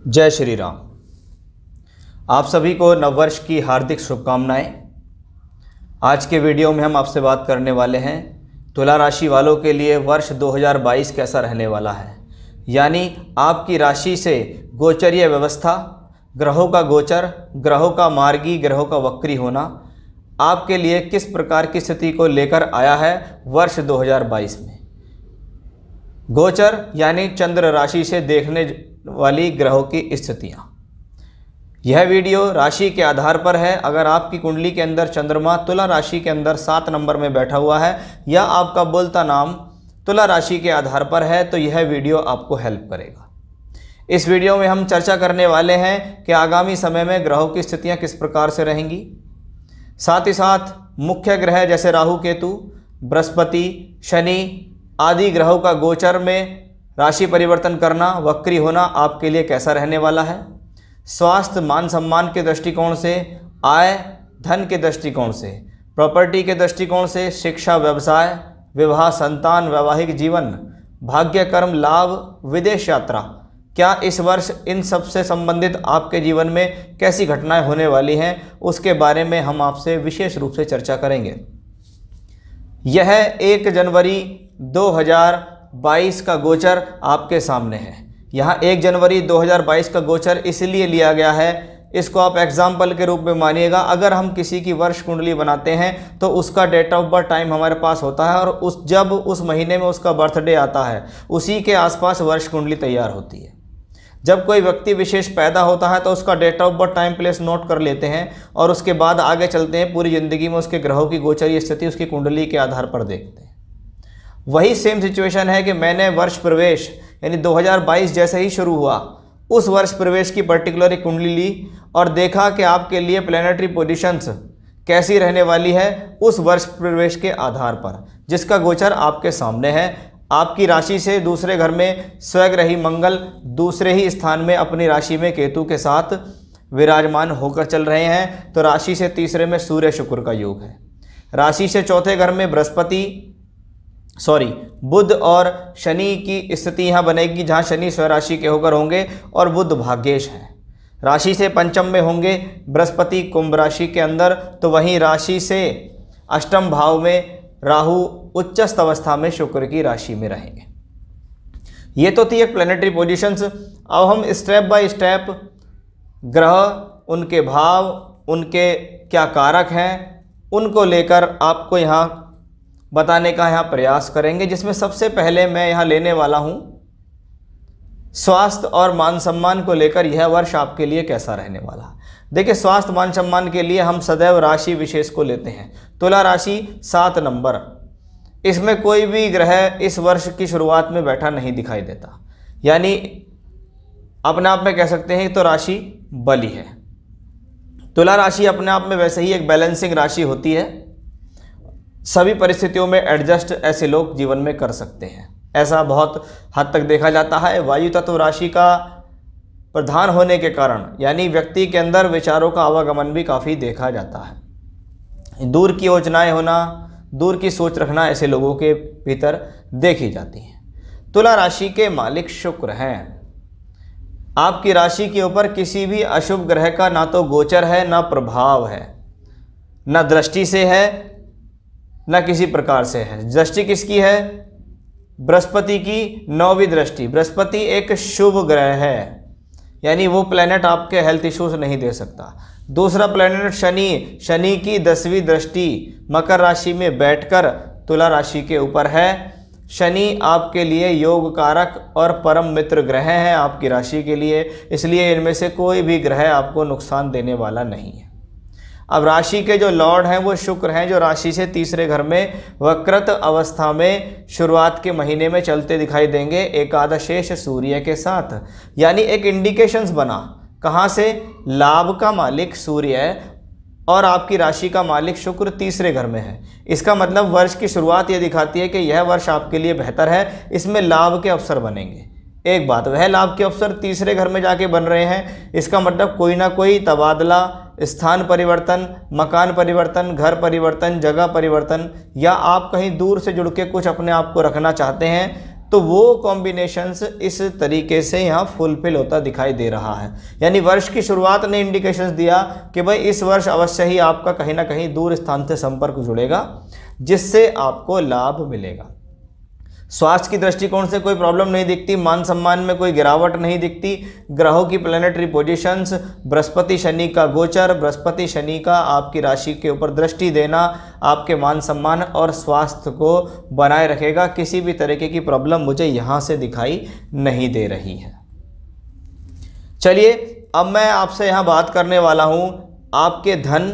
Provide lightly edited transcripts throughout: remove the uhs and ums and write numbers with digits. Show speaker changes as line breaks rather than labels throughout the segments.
जय श्री राम। आप सभी को नववर्ष की हार्दिक शुभकामनाएं। आज के वीडियो में हम आपसे बात करने वाले हैं तुला राशि वालों के लिए वर्ष 2022 कैसा रहने वाला है, यानी आपकी राशि से गोचरीय व्यवस्था, ग्रहों का गोचर, ग्रहों का मार्गी, ग्रहों का वक्री होना आपके लिए किस प्रकार की स्थिति को लेकर आया है वर्ष 2022 में। गोचर यानी चंद्र राशि से देखने वाली ग्रहों की स्थितियां। यह वीडियो राशि के आधार पर है। अगर आपकी कुंडली के अंदर चंद्रमा तुला राशि के अंदर 7 नंबर में बैठा हुआ है या आपका बोलता नाम तुला राशि के आधार पर है तो यह वीडियो आपको हेल्प करेगा। इस वीडियो में हम चर्चा करने वाले हैं कि आगामी समय में ग्रहों की स्थितियां किस प्रकार से रहेंगी। साथ ही साथ मुख्य ग्रह जैसे राहु, केतु, बृहस्पति, शनि आदि ग्रहों का गोचर में राशि परिवर्तन करना, वक्री होना आपके लिए कैसा रहने वाला है। स्वास्थ्य, मान सम्मान के दृष्टिकोण से, आय, धन के दृष्टिकोण से, प्रॉपर्टी के दृष्टिकोण से, शिक्षा, व्यवसाय, विवाह, संतान, वैवाहिक जीवन, भाग्य, कर्म, लाभ, विदेश यात्रा, क्या इस वर्ष इन सब से संबंधित आपके जीवन में कैसी घटनाएं होने वाली हैं, उसके बारे में हम आपसे विशेष रूप से चर्चा करेंगे। यह 1 जनवरी 2022 का गोचर आपके सामने है। यहाँ 1 जनवरी 2022 का गोचर इसलिए लिया गया है, इसको आप एग्जाम्पल के रूप में मानिएगा। अगर हम किसी की वर्ष कुंडली बनाते हैं तो उसका डेट ऑफ बर्थ टाइम हमारे पास होता है और जब उस महीने में उसका बर्थडे आता है उसी के आसपास वर्ष कुंडली तैयार होती है। जब कोई व्यक्ति विशेष पैदा होता है तो उसका date of birth time place note कर लेते हैं और उसके बाद आगे चलते हैं, पूरी ज़िंदगी में उसके ग्रहों की गोचरीय स्थिति उसकी कुंडली के आधार पर देखते हैं। वही सेम सिचुएशन है कि मैंने वर्ष प्रवेश यानी 2022 जैसे ही शुरू हुआ उस वर्ष प्रवेश की पर्टिकुलर एक कुंडली ली और देखा कि आपके लिए प्लैनेटरी पोजीशंस कैसी रहने वाली है उस वर्ष प्रवेश के आधार पर, जिसका गोचर आपके सामने है। आपकी राशि से दूसरे घर में स्वग्रही मंगल दूसरे ही स्थान में अपनी राशि में केतु के साथ विराजमान होकर चल रहे हैं, तो राशि से तीसरे में सूर्य शुक्र का योग है। राशि से चौथे घर में बुध और शनि की स्थिति यहाँ बनेगी, जहाँ शनि स्वराशि के होकर होंगे और बुध भाग्येश है। राशि से पंचम में होंगे बृहस्पति कुंभ राशि के अंदर, तो वहीं राशि से अष्टम भाव में राहु उच्चस्थ अवस्था में शुक्र की राशि में रहेंगे। ये तो थी एक प्लैनेटरी पोजीशंस। अब हम स्टेप बाय स्टेप ग्रह, उनके भाव, उनके क्या कारक हैं, उनको लेकर आपको यहाँ बताने का यहाँ प्रयास करेंगे, जिसमें सबसे पहले मैं यहाँ लेने वाला हूँ स्वास्थ्य और मान सम्मान को लेकर यह वर्ष आपके लिए कैसा रहने वाला है। देखिए, स्वास्थ्य मान सम्मान के लिए हम सदैव राशि विशेष को लेते हैं। तुला राशि 7 नंबर, इसमें कोई भी ग्रह इस वर्ष की शुरुआत में बैठा नहीं दिखाई देता, यानी अपने आप में कह सकते हैं तो राशि बली है। तुला राशि अपने आप में वैसे ही एक बैलेंसिंग राशि होती है। सभी परिस्थितियों में एडजस्ट ऐसे लोग जीवन में कर सकते हैं, ऐसा बहुत हद तक देखा जाता है। वायु तत्व राशि का प्रधान होने के कारण यानी व्यक्ति के अंदर विचारों का आवागमन भी काफ़ी देखा जाता है। दूर की योजनाएं होना, दूर की सोच रखना ऐसे लोगों के भीतर देखी जाती हैं। तुला राशि के मालिक शुक्र हैं। आपकी राशि के ऊपर किसी भी अशुभ ग्रह का ना तो गोचर है, ना प्रभाव है, ना दृष्टि से है, न किसी प्रकार से है। दृष्टि किसकी है? बृहस्पति की 9वीं दृष्टि। बृहस्पति एक शुभ ग्रह है, यानी वो प्लेनेट आपके हेल्थ इश्यूज नहीं दे सकता। दूसरा प्लेनेट शनि, शनि की 10वीं दृष्टि मकर राशि में बैठकर तुला राशि के ऊपर है। शनि आपके लिए योग कारक और परम मित्र ग्रह हैं आपकी राशि के लिए, इसलिए इनमें से कोई भी ग्रह आपको नुकसान देने वाला नहीं है। अब राशि के जो लॉर्ड हैं वो शुक्र हैं, जो राशि से तीसरे घर में वक्रत अवस्था में शुरुआत के महीने में चलते दिखाई देंगे एकादशेष सूर्य के साथ, यानी एक इंडिकेशंस बना कहाँ से? लाभ का मालिक सूर्य है और आपकी राशि का मालिक शुक्र तीसरे घर में है। इसका मतलब वर्ष की शुरुआत ये दिखाती है कि यह वर्ष आपके लिए बेहतर है, इसमें लाभ के अवसर बनेंगे। एक बात, वह लाभ के अवसर तीसरे घर में जाके बन रहे हैं, इसका मतलब कोई ना कोई तबादला, स्थान परिवर्तन, मकान परिवर्तन, घर परिवर्तन, जगह परिवर्तन, या आप कहीं दूर से जुड़ के कुछ अपने आप को रखना चाहते हैं तो वो कॉम्बिनेशंस इस तरीके से यहाँ फुलफिल होता दिखाई दे रहा है। यानी वर्ष की शुरुआत ने इंडिकेशंस दिया कि भाई इस वर्ष अवश्य ही आपका कहीं ना कहीं दूर स्थान से संपर्क जुड़ेगा, जिससे आपको लाभ मिलेगा। स्वास्थ्य की दृष्टिकोण से कोई प्रॉब्लम नहीं दिखती, मान सम्मान में कोई गिरावट नहीं दिखती। ग्रहों की प्लैनेटरी पोजीशंस, बृहस्पति शनि का गोचर, बृहस्पति शनि का आपकी राशि के ऊपर दृष्टि देना आपके मान सम्मान और स्वास्थ्य को बनाए रखेगा। किसी भी तरीके की प्रॉब्लम मुझे यहाँ से दिखाई नहीं दे रही है। चलिए अब मैं आपसे यहाँ बात करने वाला हूँ आपके धन,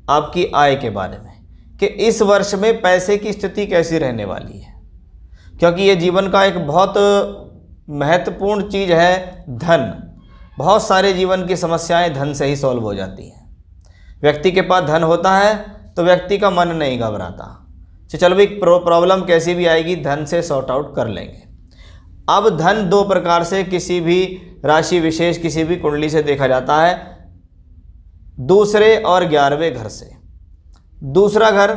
आपकी आय के बारे में कि इस वर्ष में पैसे की स्थिति कैसी रहने वाली है, क्योंकि ये जीवन का एक बहुत महत्वपूर्ण चीज़ है धन। बहुत सारे जीवन की समस्याएं धन से ही सॉल्व हो जाती हैं। व्यक्ति के पास धन होता है तो व्यक्ति का मन नहीं घबराता, चलो भाई प्रॉब्लम कैसी भी आएगी धन से सॉर्ट आउट कर लेंगे। अब धन दो प्रकार से किसी भी राशि विशेष, किसी भी कुंडली से देखा जाता है, दूसरे और 11वें घर से। दूसरा घर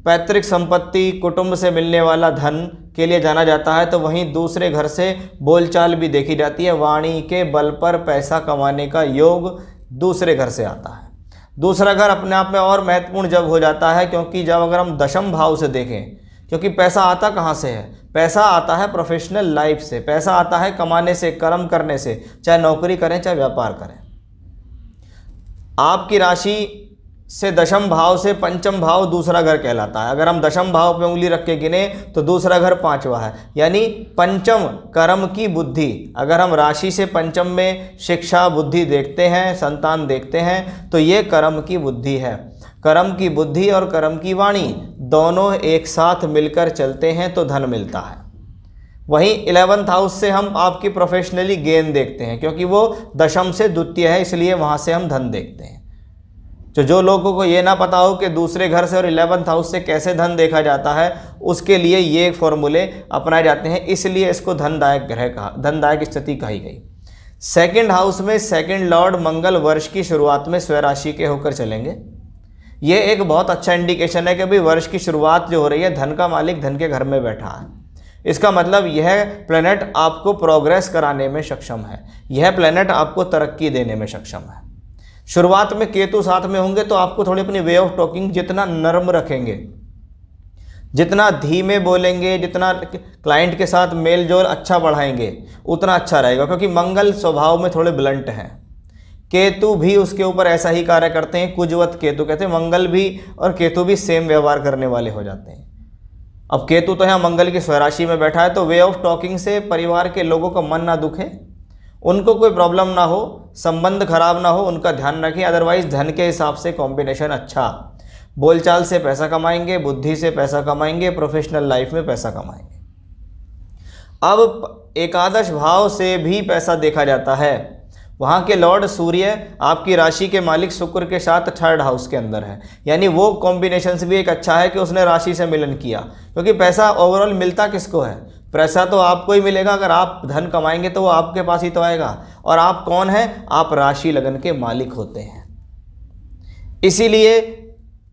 पैतृक संपत्ति, कुटुंब से मिलने वाला धन के लिए जाना जाता है, तो वहीं दूसरे घर से बोलचाल भी देखी जाती है। वाणी के बल पर पैसा कमाने का योग दूसरे घर से आता है। दूसरा घर अपने आप में और महत्वपूर्ण जब हो जाता है, क्योंकि जब अगर हम दशम भाव से देखें, क्योंकि पैसा आता कहाँ से है, पैसा आता है प्रोफेशनल लाइफ से, पैसा आता है कमाने से, कर्म करने से, चाहे नौकरी करें चाहे व्यापार करें। आपकी राशि से दशम भाव से पंचम भाव दूसरा घर कहलाता है। अगर हम दशम भाव पे उंगली रख के गिने तो दूसरा घर 5वां है, यानी पंचम कर्म की बुद्धि। अगर हम राशि से पंचम में शिक्षा बुद्धि देखते हैं, संतान देखते हैं, तो ये कर्म की बुद्धि है। कर्म की बुद्धि और कर्म की वाणी दोनों एक साथ मिलकर चलते हैं तो धन मिलता है। वहीं 11th हाउस से हम आपकी प्रोफेशनली गेन देखते हैं, क्योंकि वो दशम से द्वितीय है, इसलिए वहाँ से हम धन देखते हैं। जो लोगों को ये ना पता हो कि दूसरे घर से और 11th हाउस से कैसे धन देखा जाता है, उसके लिए ये फॉर्मूले अपनाए जाते हैं, इसलिए इसको धनदायक ग्रह कहा, धनदायक स्थिति कही गई। सेकंड हाउस में सेकंड लॉर्ड मंगल वर्ष की शुरुआत में स्वराशि के होकर चलेंगे। ये एक बहुत अच्छा इंडिकेशन है कि भाई वर्ष की शुरुआत जो हो रही है, धन का मालिक धन के घर में बैठा है। इसका मतलब यह प्लैनेट आपको प्रोग्रेस कराने में सक्षम है, यह प्लैनेट आपको तरक्की देने में सक्षम है। शुरुआत में केतु साथ में होंगे तो आपको थोड़ी अपनी वे ऑफ टॉकिंग जितना नर्म रखेंगे, जितना धीमे बोलेंगे, जितना क्लाइंट के साथ मेल जोल अच्छा बढ़ाएंगे, उतना अच्छा रहेगा, क्योंकि मंगल स्वभाव में थोड़े ब्लंट हैं। केतु भी उसके ऊपर ऐसा ही कार्य करते हैं, कुजवत केतु कहते हैं। मंगल भी और केतु भी सेम व्यवहार करने वाले हो जाते हैं। अब केतु तो यहाँ मंगल की स्वराशि में बैठा है, तो वे ऑफ टॉकिंग से परिवार के लोगों का मन ना दुखे, उनको कोई प्रॉब्लम ना हो, संबंध खराब ना हो, उनका ध्यान रखें। अदरवाइज धन के हिसाब से कॉम्बिनेशन अच्छा, बोलचाल से पैसा कमाएंगे, बुद्धि से पैसा कमाएंगे, प्रोफेशनल लाइफ में पैसा कमाएंगे। अब एकादश भाव से भी पैसा देखा जाता है। वहाँ के लॉर्ड सूर्य आपकी राशि के मालिक शुक्र के साथ थर्ड हाउस के अंदर है, यानी वो कॉम्बिनेशन भी एक अच्छा है कि उसने राशि से मिलन किया। क्योंकि पैसा ओवरऑल मिलता किसको है, पैसा तो आपको ही मिलेगा। अगर आप धन कमाएंगे तो वो आपके पास ही तो आएगा। और आप कौन हैं, आप राशि लगन के मालिक होते हैं। इसीलिए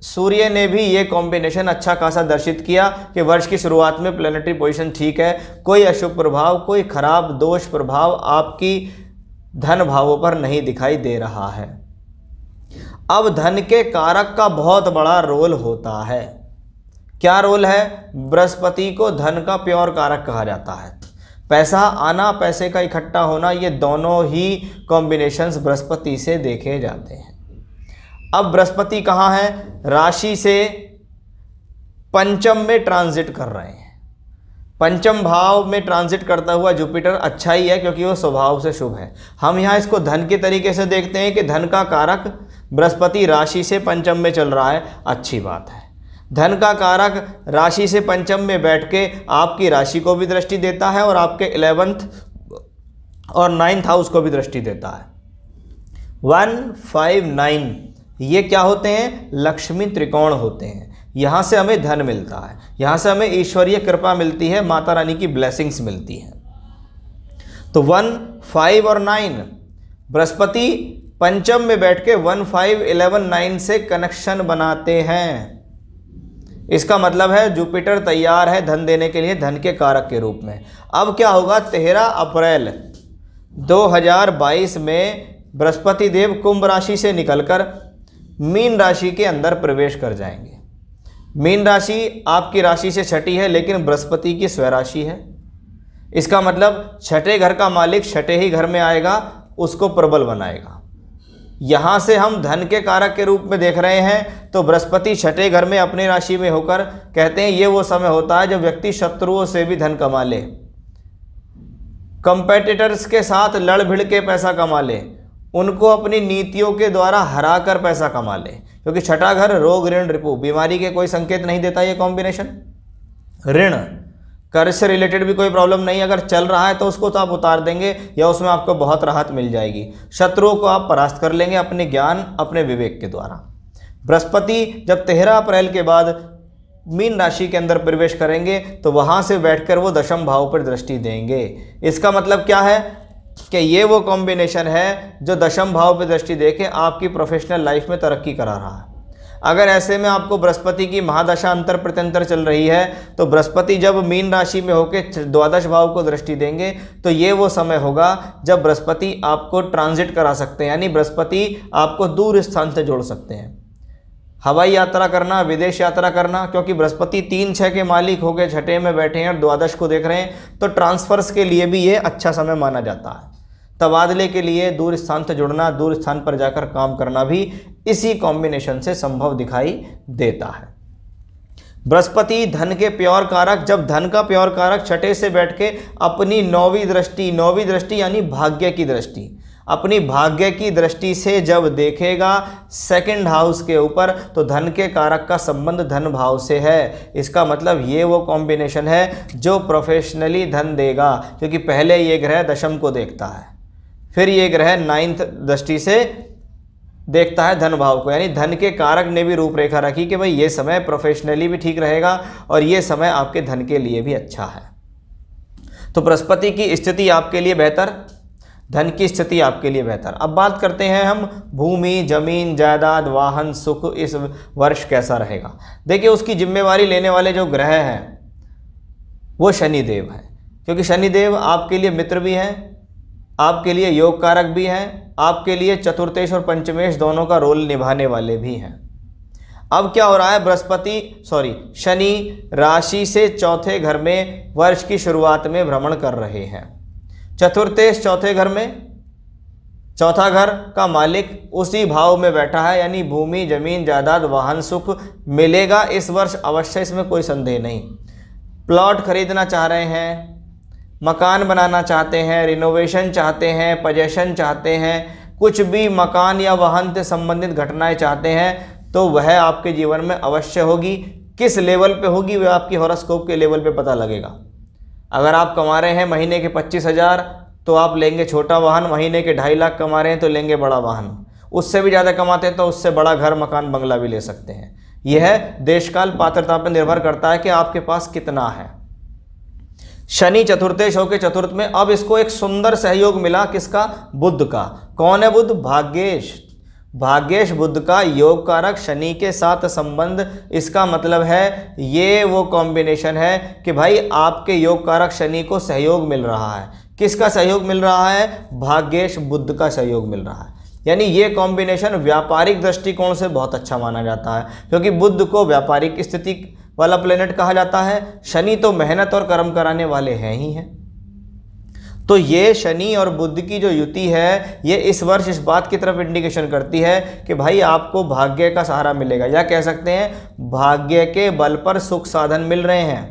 सूर्य ने भी ये कॉम्बिनेशन अच्छा खासा दर्शित किया कि वर्ष की शुरुआत में प्लैनेटरी पोजीशन ठीक है, कोई अशुभ प्रभाव, कोई खराब दोष प्रभाव आपकी धन भावों पर नहीं दिखाई दे रहा है। अब धन के कारक का बहुत बड़ा रोल होता है। क्या रोल है, बृहस्पति को धन का प्योर कारक कहा जाता है। पैसा आना, पैसे का इकट्ठा होना, ये दोनों ही कॉम्बिनेशंस बृहस्पति से देखे जाते हैं। अब बृहस्पति कहाँ है, राशि से पंचम में ट्रांजिट कर रहे हैं। पंचम भाव में ट्रांजिट करता हुआ जुपिटर अच्छा ही है, क्योंकि वो स्वभाव से शुभ है। हम यहाँ इसको धन के तरीके से देखते हैं कि धन का कारक बृहस्पति राशि से पंचम में चल रहा है, अच्छी बात है। धन का कारक राशि से पंचम में बैठ के आपकी राशि को भी दृष्टि देता है और आपके 11th और 9th हाउस को भी दृष्टि देता है। 1, 5, 9 ये क्या होते हैं, लक्ष्मी त्रिकोण होते हैं। यहाँ से हमें धन मिलता है, यहाँ से हमें ईश्वरीय कृपा मिलती है, माता रानी की ब्लेसिंग्स मिलती हैं। तो 1, 5 और 9 बृहस्पति पंचम में बैठ के 1, 5, 11, 9 से कनेक्शन बनाते हैं। इसका मतलब है जुपिटर तैयार है धन देने के लिए, धन के कारक के रूप में। अब क्या होगा, 13 अप्रैल 2022 में बृहस्पति देव कुंभ राशि से निकलकर मीन राशि के अंदर प्रवेश कर जाएंगे। मीन राशि आपकी राशि से छठी है, लेकिन बृहस्पति की स्वराशि है। इसका मतलब छठे घर का मालिक छठे ही घर में आएगा, उसको प्रबल बनाएगा। यहाँ से हम धन के कारक के रूप में देख रहे हैं, तो बृहस्पति छठे घर में अपनी राशि में होकर, कहते हैं ये वो समय होता है जब व्यक्ति शत्रुओं से भी धन कमा ले, कंपेटिटर्स के साथ लड़ भिड़ के पैसा कमा ले, उनको अपनी नीतियों के द्वारा हरा कर पैसा कमा ले। क्योंकि छठा घर रोग ऋण रिपु बीमारी के कोई संकेत नहीं देता ये कॉम्बिनेशन। ऋण कर्ज से रिलेटेड भी कोई प्रॉब्लम नहीं, अगर चल रहा है तो उसको तो आप उतार देंगे या उसमें आपको बहुत राहत मिल जाएगी। शत्रुओं को आप परास्त कर लेंगे अपने ज्ञान अपने विवेक के द्वारा। बृहस्पति जब 13 अप्रैल के बाद मीन राशि के अंदर प्रवेश करेंगे तो वहां से बैठकर वो दशम भाव पर दृष्टि देंगे। इसका मतलब क्या है कि ये वो कॉम्बिनेशन है जो दशम भाव पर दृष्टि देके आपकी प्रोफेशनल लाइफ में तरक्की करा रहा है। अगर ऐसे में आपको बृहस्पति की महादशा अंतर प्रत्यंतर चल रही है, तो बृहस्पति जब मीन राशि में होकर द्वादश भाव को दृष्टि देंगे तो ये वो समय होगा जब बृहस्पति आपको ट्रांजिट करा सकते हैं, यानी बृहस्पति आपको दूर स्थान से जोड़ सकते हैं। हवाई यात्रा करना, विदेश यात्रा करना, क्योंकि बृहस्पति 3-6 के मालिक हो गए, छठे में बैठे हैं और द्वादश को देख रहे हैं, तो ट्रांसफर्स के लिए भी ये अच्छा समय माना जाता है। तबादले के लिए दूर स्थान से जुड़ना, दूर स्थान पर जाकर काम करना भी इसी कॉम्बिनेशन से संभव दिखाई देता है। बृहस्पति धन के प्योर कारक, जब धन का प्योर कारक छठे से बैठ के अपनी नौवीं दृष्टि यानी भाग्य की दृष्टि, अपनी भाग्य की दृष्टि से जब देखेगा सेकंड हाउस के ऊपर, तो धन के कारक का संबंध धन भाव से है। इसका मतलब ये वो कॉम्बिनेशन है जो प्रोफेशनली धन देगा, क्योंकि पहले ये ग्रह दशम को देखता है, फिर ये ग्रह 9th दृष्टि से देखता है धन भाव को, यानी धन के कारक ने भी रूपरेखा रखी कि भाई ये समय प्रोफेशनली भी ठीक रहेगा और ये समय आपके धन के लिए भी अच्छा है। तो बृहस्पति की स्थिति आपके लिए बेहतर, धन की स्थिति आपके लिए बेहतर। अब बात करते हैं हम भूमि, जमीन, जायदाद, वाहन, सुख इस वर्ष कैसा रहेगा। देखिए उसकी जिम्मेवारी लेने वाले जो ग्रह हैं वो शनिदेव हैं, क्योंकि शनिदेव आपके लिए मित्र भी हैं, आपके लिए योग कारक भी हैं, आपके लिए चतुर्थेश और पंचमेश दोनों का रोल निभाने वाले भी हैं। अब क्या हो रहा है, शनि राशि से चौथे घर में वर्ष की शुरुआत में भ्रमण कर रहे हैं। चतुर्थेश चौथे घर में, चौथा घर का मालिक उसी भाव में बैठा है, यानी भूमि, जमीन, जायदाद, वाहन, सुख मिलेगा इस वर्ष अवश्य, इसमें कोई संदेह नहीं। प्लॉट खरीदना चाह रहे हैं, मकान बनाना चाहते हैं, रिनोवेशन चाहते हैं, पजेशन चाहते हैं, कुछ भी मकान या वाहन से संबंधित घटनाएं चाहते हैं, तो वह आपके जीवन में अवश्य होगी। किस लेवल पे होगी वह आपकी हॉरोस्कोप के लेवल पे पता लगेगा। अगर आप कमा रहे हैं महीने के 25,000 तो आप लेंगे छोटा वाहन, महीने के 2.5 लाख कमा रहे हैं तो लेंगे बड़ा वाहन, उससे भी ज़्यादा कमाते हैं तो उससे बड़ा घर, मकान, बंगला भी ले सकते हैं। यह देशकाल पात्रता पर निर्भर करता है कि आपके पास कितना है। शनि चतुर्थेश होकर चतुर्थ में, अब इसको एक सुंदर सहयोग मिला, किसका? बुध का। कौन है बुध? भाग्येश। भाग्येश बुध का योग कारक शनि के साथ संबंध, इसका मतलब है ये वो कॉम्बिनेशन है कि भाई आपके योग कारक शनि को सहयोग मिल रहा है। किसका सहयोग मिल रहा है? भाग्येश बुध का सहयोग मिल रहा है। यानी ये कॉम्बिनेशन व्यापारिक दृष्टिकोण से बहुत अच्छा माना जाता है, क्योंकि बुध को व्यापारिक स्थिति वाला प्लेनेट कहा जाता है। शनि तो मेहनत और कर्म कराने वाले हैं ही हैं। तो ये शनि और बुध की जो युति है, ये इस वर्ष इस बात की तरफ इंडिकेशन करती है कि भाई आपको भाग्य का सहारा मिलेगा, या कह सकते हैं भाग्य के बल पर सुख साधन मिल रहे हैं।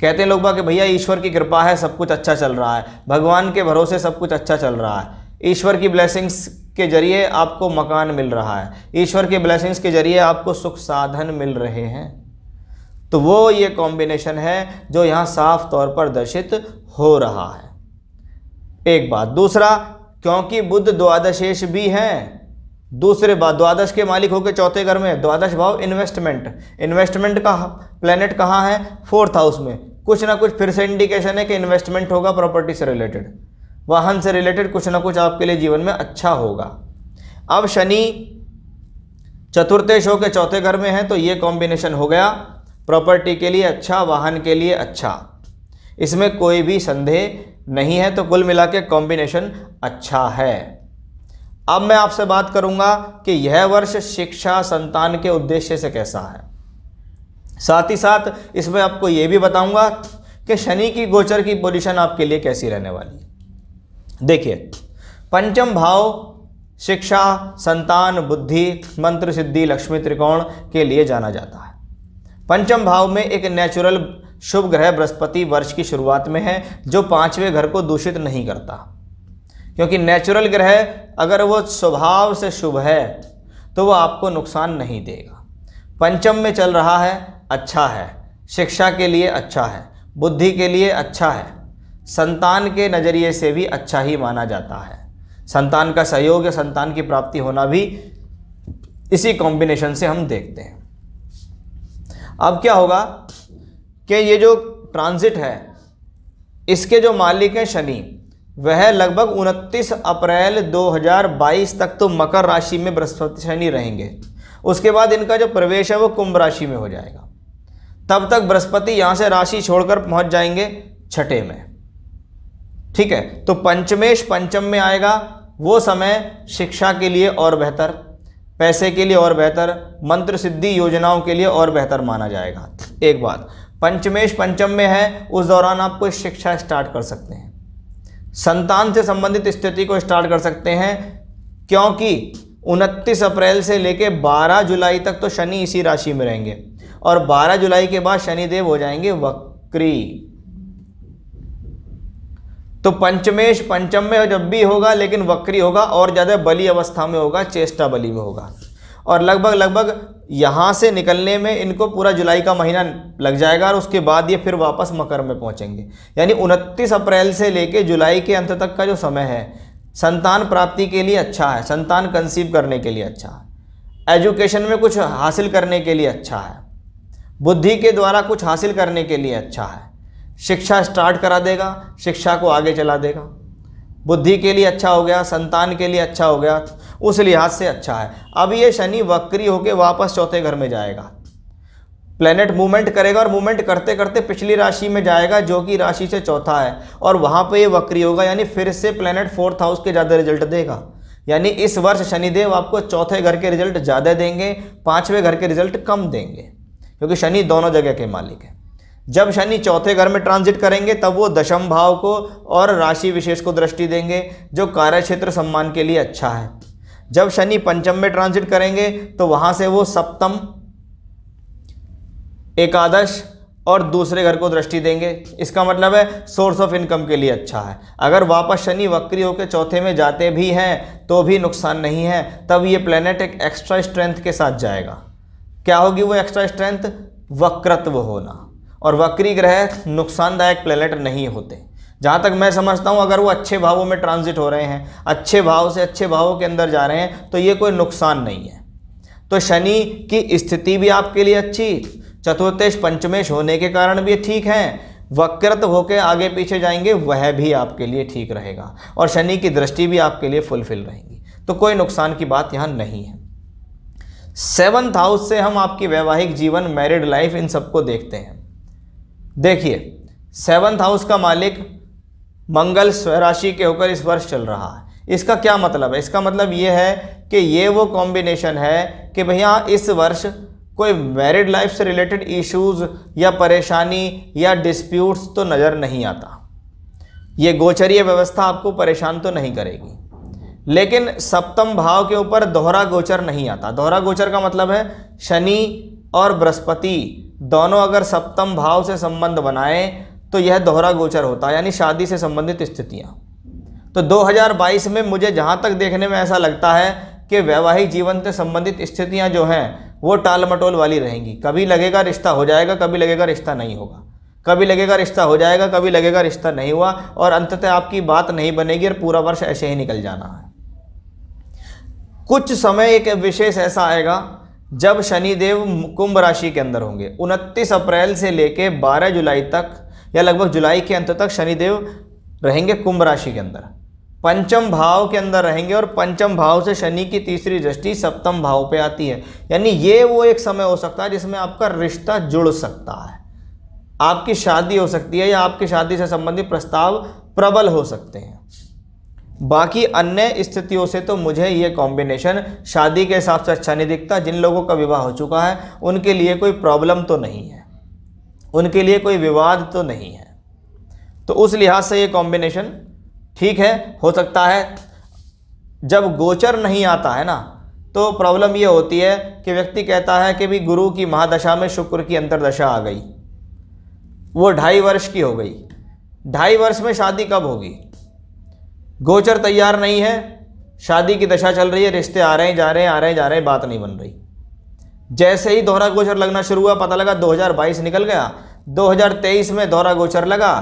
कहते हैं लोग कि भैया ईश्वर की कृपा है, सब कुछ अच्छा चल रहा है, भगवान के भरोसे सब कुछ अच्छा चल रहा है, ईश्वर की ब्लेसिंग्स के जरिए आपको मकान मिल रहा है, ईश्वर के ब्लेसिंग्स के जरिए आपको सुख साधन मिल रहे हैं। तो वो ये कॉम्बिनेशन है जो यहाँ साफ तौर पर दर्शित हो रहा है। एक बात। दूसरा, क्योंकि बुध द्वादशेश भी हैं, दूसरे बात द्वादश के मालिक होकर चौथे घर में, द्वादश भाव इन्वेस्टमेंट का प्लेनेट कहाँ है? 4th हाउस में। कुछ ना कुछ फिर से इंडिकेशन है कि इन्वेस्टमेंट होगा, प्रॉपर्टी से रिलेटेड, वाहन से रिलेटेड कुछ ना कुछ आपके लिए जीवन में अच्छा होगा। अब शनि चतुर्थेश होकर चौथे घर में है तो ये कॉम्बिनेशन हो गया प्रॉपर्टी के लिए अच्छा, वाहन के लिए अच्छा, इसमें कोई भी संदेह नहीं है। तो कुल मिला के कॉम्बिनेशन अच्छा है। अब मैं आपसे बात करूंगा कि यह वर्ष शिक्षा संतान के उद्देश्य से कैसा है। साथ ही साथ इसमें आपको यह भी बताऊंगा कि शनि की गोचर की पोजीशन आपके लिए कैसी रहने वाली है। देखिए, पंचम भाव शिक्षा, संतान, बुद्धि, मंत्र सिद्धि, लक्ष्मी त्रिकोण के लिए जाना जाता है। पंचम भाव में एक नेचुरल शुभ ग्रह बृहस्पति वर्ष की शुरुआत में है, जो पांचवें घर को दूषित नहीं करता, क्योंकि नेचुरल ग्रह अगर वो स्वभाव से शुभ है तो वो आपको नुकसान नहीं देगा। पंचम में चल रहा है, अच्छा है, शिक्षा के लिए अच्छा है, बुद्धि के लिए अच्छा है, संतान के नज़रिए से भी अच्छा ही माना जाता है। संतान का सहयोग या संतान की प्राप्ति होना भी इसी कॉम्बिनेशन से हम देखते हैं। अब क्या होगा कि ये जो ट्रांजिट है इसके जो मालिक हैं शनि, वह लगभग 29 अप्रैल 2022 तक तो मकर राशि में बृहस्पति शनि रहेंगे। उसके बाद इनका जो प्रवेश है वो कुंभ राशि में हो जाएगा। तब तक बृहस्पति यहाँ से राशि छोड़कर पहुँच जाएंगे छठे में। ठीक है, तो पंचमेश पंचम में आएगा, वो समय शिक्षा के लिए और बेहतर, पैसे के लिए और बेहतर, मंत्र सिद्धि योजनाओं के लिए और बेहतर माना जाएगा। एक बात, पंचमेश पंचम में है, उस दौरान आप कोई शिक्षा स्टार्ट कर सकते हैं, संतान से संबंधित स्थिति को स्टार्ट कर सकते हैं, क्योंकि 29 अप्रैल से लेके 12 जुलाई तक तो शनि इसी राशि में रहेंगे और 12 जुलाई के बाद शनिदेव हो जाएंगे वक्री। तो पंचमेश पंचम में जब भी होगा लेकिन वक्री होगा और ज़्यादा बली अवस्था में होगा, चेष्टा बली में होगा, और लगभग यहाँ से निकलने में इनको पूरा जुलाई का महीना लग जाएगा और उसके बाद ये फिर वापस मकर में पहुँचेंगे। यानी 29 अप्रैल से लेके जुलाई के अंत तक का जो समय है, संतान प्राप्ति के लिए अच्छा है, संतान कंसीव करने के लिए अच्छा है, एजुकेशन में कुछ हासिल करने के लिए अच्छा है, बुद्धि के द्वारा कुछ हासिल करने के लिए अच्छा है, शिक्षा स्टार्ट करा देगा, शिक्षा को आगे चला देगा, बुद्धि के लिए अच्छा हो गया, संतान के लिए अच्छा हो गया, उस लिहाज से अच्छा है। अब ये शनि वक्री होकर वापस चौथे घर में जाएगा, प्लेनेट मूवमेंट करेगा और मूवमेंट करते करते पिछली राशि में जाएगा जो कि राशि से चौथा है, और वहाँ पे ये वक्री होगा, यानी फिर से प्लेनेट 4th हाउस के ज़्यादा रिजल्ट देगा। यानी इस वर्ष शनिदेव आपको चौथे घर के रिजल्ट ज़्यादा देंगे, पाँचवें घर के रिजल्ट कम देंगे, क्योंकि शनि दोनों जगह के मालिक हैं। जब शनि चौथे घर में ट्रांजिट करेंगे तब वो दशम भाव को और राशि विशेष को दृष्टि देंगे, जो कार्य क्षेत्र सम्मान के लिए अच्छा है। जब शनि पंचम में ट्रांजिट करेंगे तो वहाँ से वो सप्तम, एकादश और दूसरे घर को दृष्टि देंगे। इसका मतलब है सोर्स ऑफ इनकम के लिए अच्छा है। अगर वापस शनि वक्री होकर चौथे में जाते भी हैं तो भी नुकसान नहीं है। तब ये प्लेनेट एक एक्स्ट्रा स्ट्रेंथ के साथ जाएगा। क्या होगी वो एक्स्ट्रा स्ट्रेंथ? वक्रत्व होना। और वक्री ग्रह नुकसानदायक प्लेनेट नहीं होते। जहाँ तक मैं समझता हूँ, अगर वो अच्छे भावों में ट्रांजिट हो रहे हैं, अच्छे भाव से अच्छे भावों के अंदर जा रहे हैं, तो ये कोई नुकसान नहीं है। तो शनि की स्थिति भी आपके लिए अच्छी, चतुर्थेश पंचमेश होने के कारण भी ठीक है, वक्रत होकर आगे पीछे जाएंगे वह भी आपके लिए ठीक रहेगा, और शनि की दृष्टि भी आपके लिए फुलफिल रहेगी। तो कोई नुकसान की बात यहाँ नहीं है। 7th हाउस से हम आपकी वैवाहिक जीवन, मैरिड लाइफ, इन सबको देखते हैं। देखिए 7th हाउस का मालिक मंगल स्वराशि के होकर इस वर्ष चल रहा है। इसका क्या मतलब है? इसका मतलब ये है कि ये वो कॉम्बिनेशन है कि भैया इस वर्ष कोई मैरिड लाइफ से रिलेटेड इश्यूज या परेशानी या डिस्प्यूट्स तो नज़र नहीं आता। ये गोचरीय व्यवस्था आपको परेशान तो नहीं करेगी। लेकिन सप्तम भाव के ऊपर दोहरा गोचर नहीं आता। दोहरा गोचर का मतलब है शनि और बृहस्पति दोनों अगर सप्तम भाव से संबंध बनाए तो यह दोहरा गोचर होता है, यानी शादी से संबंधित स्थितियां। तो 2022 में मुझे जहां तक देखने में ऐसा लगता है कि वैवाहिक जीवन से संबंधित स्थितियां जो हैं वो टाल मटोल वाली रहेंगी। कभी लगेगा रिश्ता हो जाएगा, कभी लगेगा रिश्ता नहीं होगा, कभी लगेगा रिश्ता हो जाएगा, कभी लगेगा रिश्ता नहीं हुआ, और अंततः आपकी बात नहीं बनेगी और पूरा वर्ष ऐसे ही निकल जाना है। कुछ समय एक विशेष ऐसा आएगा जब शनिदेव कुंभ राशि के अंदर होंगे। 29 अप्रैल से लेके 12 जुलाई तक या लगभग जुलाई के अंत तक शनिदेव रहेंगे कुंभ राशि के अंदर। पंचम भाव के अंदर रहेंगे और पंचम भाव से शनि की तीसरी दृष्टि सप्तम भाव पे आती है। यानी ये वो एक समय हो सकता है जिसमें आपका रिश्ता जुड़ सकता है, आपकी शादी हो सकती है या आपकी शादी से संबंधित प्रस्ताव प्रबल हो सकते हैं। बाकी अन्य स्थितियों से तो मुझे ये कॉम्बिनेशन शादी के हिसाब से अच्छा नहीं दिखता। जिन लोगों का विवाह हो चुका है उनके लिए कोई प्रॉब्लम तो नहीं है, उनके लिए कोई विवाद तो नहीं है। तो उस लिहाज से ये कॉम्बिनेशन ठीक है। हो सकता है जब गोचर नहीं आता है ना, तो प्रॉब्लम ये होती है कि व्यक्ति कहता है कि भी गुरु की महादशा में शुक्र की अंतर्दशा आ गई, वो 2.5 वर्ष की हो गई, 2.5 वर्ष में शादी कब होगी? गोचर तैयार नहीं है, शादी की दशा चल रही है, रिश्ते आ रहे हैं जा रहे हैं, आ रहे हैं जा रहे हैं, बात नहीं बन रही। जैसे ही दोहरा गोचर लगना शुरू हुआ, पता लगा 2022 निकल गया, 2023 में दोहरा गोचर लगा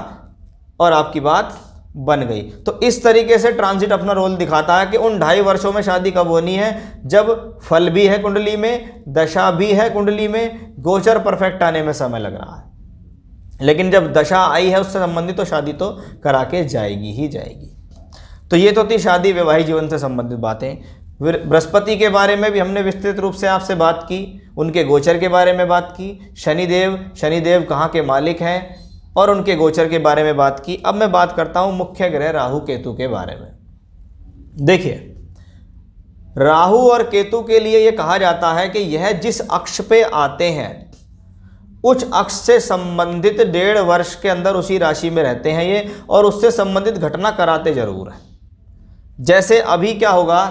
और आपकी बात बन गई। तो इस तरीके से ट्रांजिट अपना रोल दिखाता है कि उन 2.5 वर्षों में शादी कब होनी है, जब फल भी है कुंडली में, दशा भी है कुंडली में, गोचर परफेक्ट आने में समय लग रहा है। लेकिन जब दशा आई है उससे संबंधित तो शादी तो करा के जाएगी ही जाएगी। तो ये तो थी शादी वैवाहिक जीवन से संबंधित बातें। बृहस्पति के बारे में भी हमने विस्तृत रूप से आपसे बात की, उनके गोचर के बारे में बात की, शनिदेव कहाँ के मालिक हैं और उनके गोचर के बारे में बात की। अब मैं बात करता हूँ मुख्य ग्रह राहु केतु के बारे में। देखिए, राहु और केतु के लिए ये कहा जाता है कि यह जिस अक्ष पे आते हैं उस अक्ष से संबंधित 1.5 वर्ष के अंदर उसी राशि में रहते हैं ये, और उससे संबंधित घटना कराते जरूर हैं। जैसे अभी क्या होगा,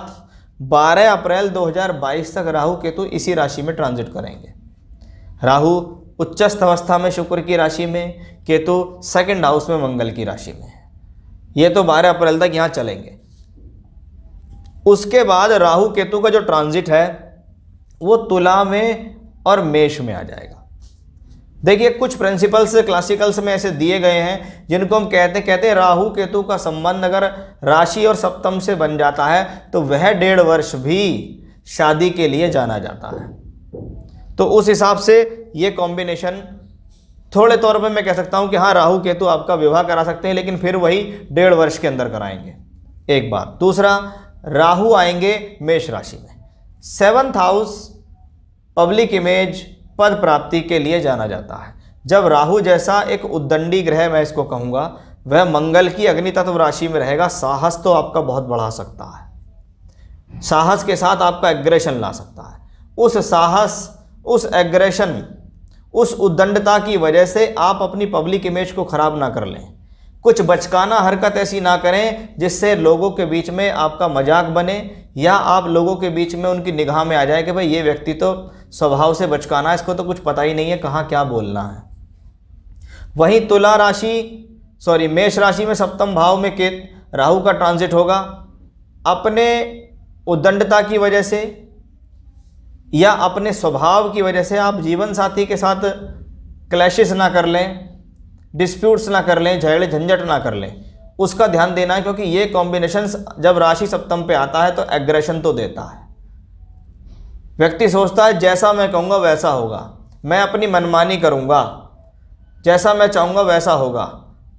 12 अप्रैल 2022 तक राहु केतु इसी राशि में ट्रांजिट करेंगे। राहु उच्चस्थ अवस्था में शुक्र की राशि में, केतु 2nd हाउस में मंगल की राशि में। ये तो 12 अप्रैल तक यहाँ चलेंगे। उसके बाद राहु केतु का जो ट्रांजिट है वो तुला में और मेष में आ जाएगा। देखिए, कुछ प्रिंसिपल्स क्लासिकल्स में ऐसे दिए गए हैं जिनको हम कहते हैं राहु केतु का संबंध अगर राशि और सप्तम से बन जाता है तो वह 1.5 वर्ष भी शादी के लिए जाना जाता है। तो उस हिसाब से ये कॉम्बिनेशन थोड़े तौर पे मैं कह सकता हूँ कि हाँ, राहु केतु आपका विवाह करा सकते हैं, लेकिन फिर वही 1.5 वर्ष के अंदर कराएंगे, एक बात। दूसरा, राहु आएंगे मेष राशि में। 7th हाउस पब्लिक इमेज, पद प्राप्ति के लिए जाना जाता है। जब राहु जैसा एक उद्दंडी ग्रह, मैं इसको कहूँगा, वह मंगल की अग्नि तत्व राशि में रहेगा, साहस तो आपका बहुत बढ़ा सकता है, साहस के साथ आपका एग्रेशन ला सकता है। उस साहस, उस एग्रेशन, उस उद्दंडता की वजह से आप अपनी पब्लिक इमेज को खराब ना कर लें। कुछ बचकाना हरकत ऐसी ना करें जिससे लोगों के बीच में आपका मजाक बने या आप लोगों के बीच में उनकी निगाह में आ जाए कि भाई ये व्यक्ति तो स्वभाव से बचकाना है, इसको तो कुछ पता ही नहीं है कहाँ क्या बोलना है। वहीं मेष राशि में 7th भाव में राहु का ट्रांजिट होगा। अपने उद्दंडता की वजह से या अपने स्वभाव की वजह से आप जीवन साथी के साथ क्लैशेस ना कर लें, डिस्प्यूट्स ना कर लें, झगड़े झंझट ना कर लें, उसका ध्यान देना है। क्योंकि ये कॉम्बिनेशंस जब राशि सप्तम पे आता है तो एग्रेशन तो देता है। व्यक्ति सोचता है जैसा मैं कहूँगा वैसा होगा, मैं अपनी मनमानी करूँगा, जैसा मैं चाहूँगा वैसा होगा,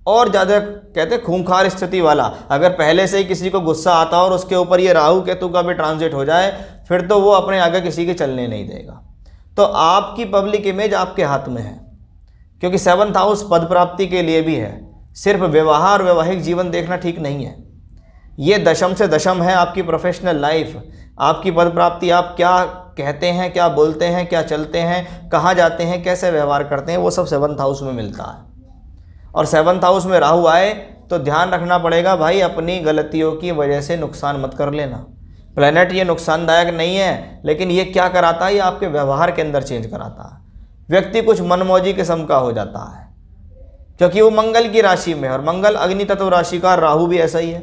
और ज़्यादा कहते हैं खूंखार स्थिति वाला। अगर पहले से ही किसी को गुस्सा आता और उसके ऊपर ये राहु केतु का भी ट्रांजिट हो जाए, फिर तो वो अपने आगे किसी के चलने नहीं देगा। तो आपकी पब्लिक इमेज आपके हाथ में है, क्योंकि 7th हाउस पद प्राप्ति के लिए भी है। सिर्फ व्यवहार और वैवाहिक जीवन देखना ठीक नहीं है। ये दशम से दशम है आपकी प्रोफेशनल लाइफ, आपकी पद प्राप्ति, आप क्या कहते हैं, क्या बोलते हैं, क्या चलते हैं, कहाँ जाते हैं, कैसे व्यवहार करते हैं, वो सब 7th हाउस में मिलता है। और 7th हाउस में राहु आए तो ध्यान रखना पड़ेगा भाई, अपनी गलतियों की वजह से नुकसान मत कर लेना। प्लैनेट ये नुकसानदायक नहीं है, लेकिन ये क्या कराता है, ये आपके व्यवहार के अंदर चेंज कराता है। व्यक्ति कुछ मनमौजी किस्म का हो जाता है क्योंकि वो मंगल की राशि में है, और मंगल अग्नि तत्व राशि का, राहु भी ऐसा ही है।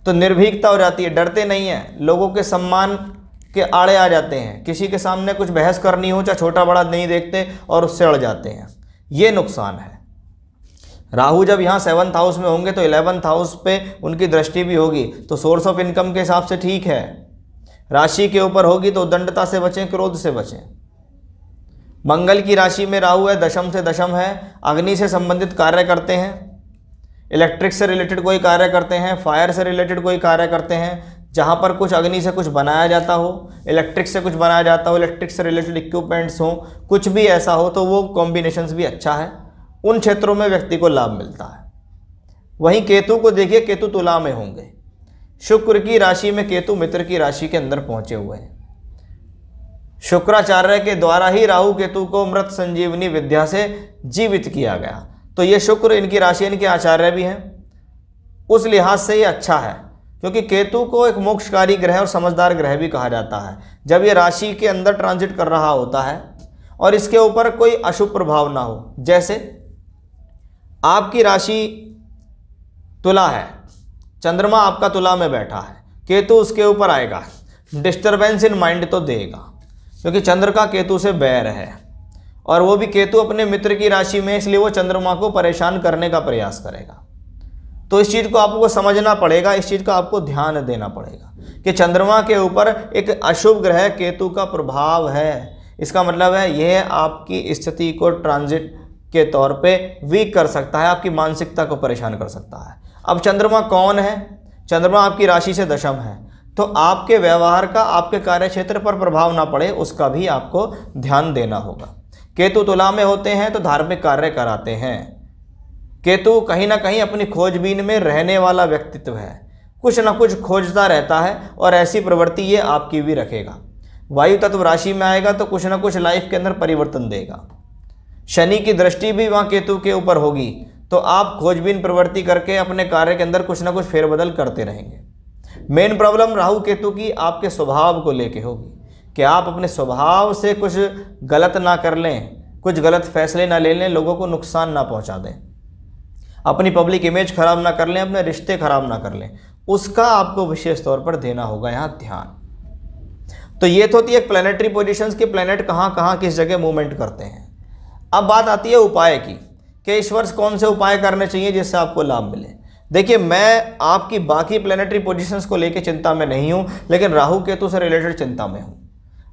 तो निर्भीकता हो जाती है, डरते नहीं हैं, लोगों के सम्मान के आड़े आ जाते हैं, किसी के सामने कुछ बहस करनी हो चाहे छोटा बड़ा नहीं देखते और उससे अड़ जाते हैं। ये नुकसान है। राहु जब यहाँ 7th हाउस में होंगे तो 11th हाउस पे उनकी दृष्टि भी होगी, तो सोर्स ऑफ इनकम के हिसाब से ठीक है। राशि के ऊपर होगी तो दंडता से बचें, क्रोध से बचें। मंगल की राशि में राहु है, दशम से दशम है, अग्नि से संबंधित कार्य करते हैं, इलेक्ट्रिक से रिलेटेड कोई कार्य करते हैं, फायर से रिलेटेड कोई कार्य करते हैं, जहाँ पर कुछ अग्नि से कुछ बनाया जाता हो, इलेक्ट्रिक से कुछ बनाया जाता हो, इलेक्ट्रिक से रिलेटेड इक्विपमेंट्स हो, कुछ भी ऐसा हो तो वो कॉम्बिनेशंस भी अच्छा है, उन क्षेत्रों में व्यक्ति को लाभ मिलता है। वहीं केतु को देखिए, केतु तुला में होंगे, शुक्र की राशि में केतु मित्र की राशि के अंदर पहुंचे हुए हैं। शुक्राचार्य के द्वारा ही राहु केतु को मृत संजीवनी विद्या से जीवित किया गया, तो ये शुक्र इनकी राशि, इनके आचार्य भी हैं, उस लिहाज से ये अच्छा है, क्योंकि केतु को एक मोक्षकारी ग्रह और समझदार ग्रह भी कहा जाता है। जब ये राशि के अंदर ट्रांजिट कर रहा होता है और इसके ऊपर कोई अशुभ प्रभाव ना हो, जैसे आपकी राशि तुला है, चंद्रमा आपका तुला में बैठा है, केतु उसके ऊपर आएगा, डिस्टरबेंस इन माइंड तो देगा, क्योंकि चंद्र का केतु से बैर है और वो भी केतु अपने मित्र की राशि में, इसलिए वो चंद्रमा को परेशान करने का प्रयास करेगा। तो इस चीज़ को आपको समझना पड़ेगा, इस चीज़ का आपको ध्यान देना पड़ेगा कि चंद्रमा के ऊपर एक अशुभ ग्रह केतु का प्रभाव है। इसका मतलब है यह आपकी स्थिति को ट्रांजिट के तौर पे वीक कर सकता है, आपकी मानसिकता को परेशान कर सकता है। अब चंद्रमा कौन है? चंद्रमा आपकी राशि से दशम है, तो आपके व्यवहार का आपके कार्य क्षेत्र पर प्रभाव ना पड़े उसका भी आपको ध्यान देना होगा। केतु तुला में होते हैं तो धार्मिक कार्य कराते हैं। केतु कहीं ना कहीं अपनी खोजबीन में रहने वाला व्यक्तित्व है, कुछ ना कुछ खोजता रहता है और ऐसी प्रवृत्ति ये आपकी भी रखेगा। वायु तत्व राशि में आएगा तो कुछ ना कुछ लाइफ के अंदर परिवर्तन देगा। शनि की दृष्टि भी वहाँ केतु के ऊपर होगी, तो आप खोजबीन प्रवृत्ति करके अपने कार्य के अंदर कुछ ना कुछ फेरबदल करते रहेंगे। मेन प्रॉब्लम राहु केतु की आपके स्वभाव को लेके होगी कि आप अपने स्वभाव से कुछ गलत ना कर लें, कुछ गलत फैसले ना ले लें, लोगों को नुकसान ना पहुंचा दें, अपनी पब्लिक इमेज खराब ना कर लें, अपने रिश्ते खराब ना कर लें, उसका आपको विशेष तौर पर देना होगा यहाँ ध्यान। तो ये तो होती है प्लैनेटरी पोजीशंस के, प्लैनेट कहाँ कहाँ किस जगह मूवमेंट करते हैं। अब बात आती है उपाय की कि इस वर्ष कौन से उपाय करने चाहिए जिससे आपको लाभ मिले। देखिए, मैं आपकी बाकी प्लैनेटरी पोजीशंस को लेकर चिंता में नहीं हूँ, लेकिन राहु केतु से रिलेटेड चिंता में हूँ।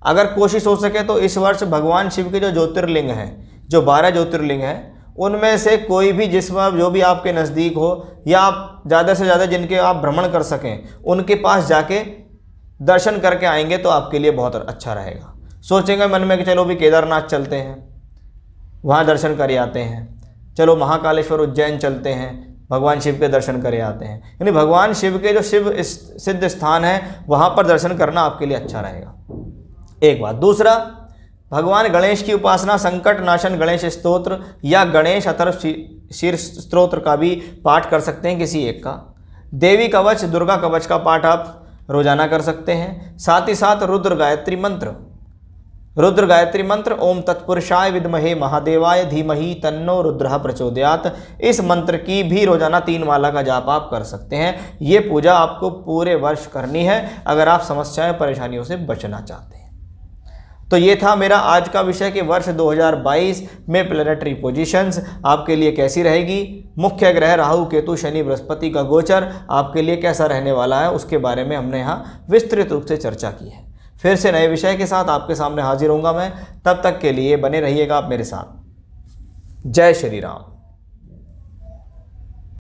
अगर कोशिश हो सके तो इस वर्ष भगवान शिव के जो ज्योतिर्लिंग हैं, जो 12 ज्योतिर्लिंग हैं, उनमें से कोई भी जिसमें जो भी आपके नज़दीक हो या आप ज़्यादा से ज़्यादा जिनके आप भ्रमण कर सकें, उनके पास जाके दर्शन करके आएंगे तो आपके लिए बहुत अच्छा रहेगा। सोचेंगे मन में कि चलो भी केदारनाथ चलते हैं, वहाँ दर्शन कर आते हैं, चलो महाकालेश्वर उज्जैन चलते हैं, भगवान शिव के दर्शन करे आते हैं। यानी भगवान शिव के जो शिव सिद्ध स्थान है वहाँ पर दर्शन करना आपके लिए अच्छा रहेगा, एक बात। दूसरा, भगवान गणेश की उपासना, संकट नाशन गणेश स्तोत्र या गणेश अथर्व शीर्ष स्तोत्र का भी पाठ कर सकते हैं, किसी एक का। देवी कवच, दुर्गा कवच का पाठ आप रोजाना कर सकते हैं। साथ ही साथ रुद्र गायत्री मंत्र, ओम तत्पुरुषाय विद्महे महादेवाय धीमहि तन्नो रुद्रः प्रचोदयात्, इस मंत्र की भी रोजाना 3 माला का जाप आप कर सकते हैं। ये पूजा आपको पूरे वर्ष करनी है अगर आप समस्याएं परेशानियों से बचना चाहते हैं। तो ये था मेरा आज का विषय कि वर्ष 2022 में प्लैनेटरी पोजीशंस आपके लिए कैसी रहेगी। मुख्य ग्रह राहु केतु शनि बृहस्पति का गोचर आपके लिए कैसा रहने वाला है उसके बारे में हमने यहाँ विस्तृत रूप से चर्चा की है। फिर से नए विषय के साथ आपके सामने हाजिर होऊंगा मैं, तब तक के लिए बने रहिएगा आप मेरे साथ। जय श्री राम।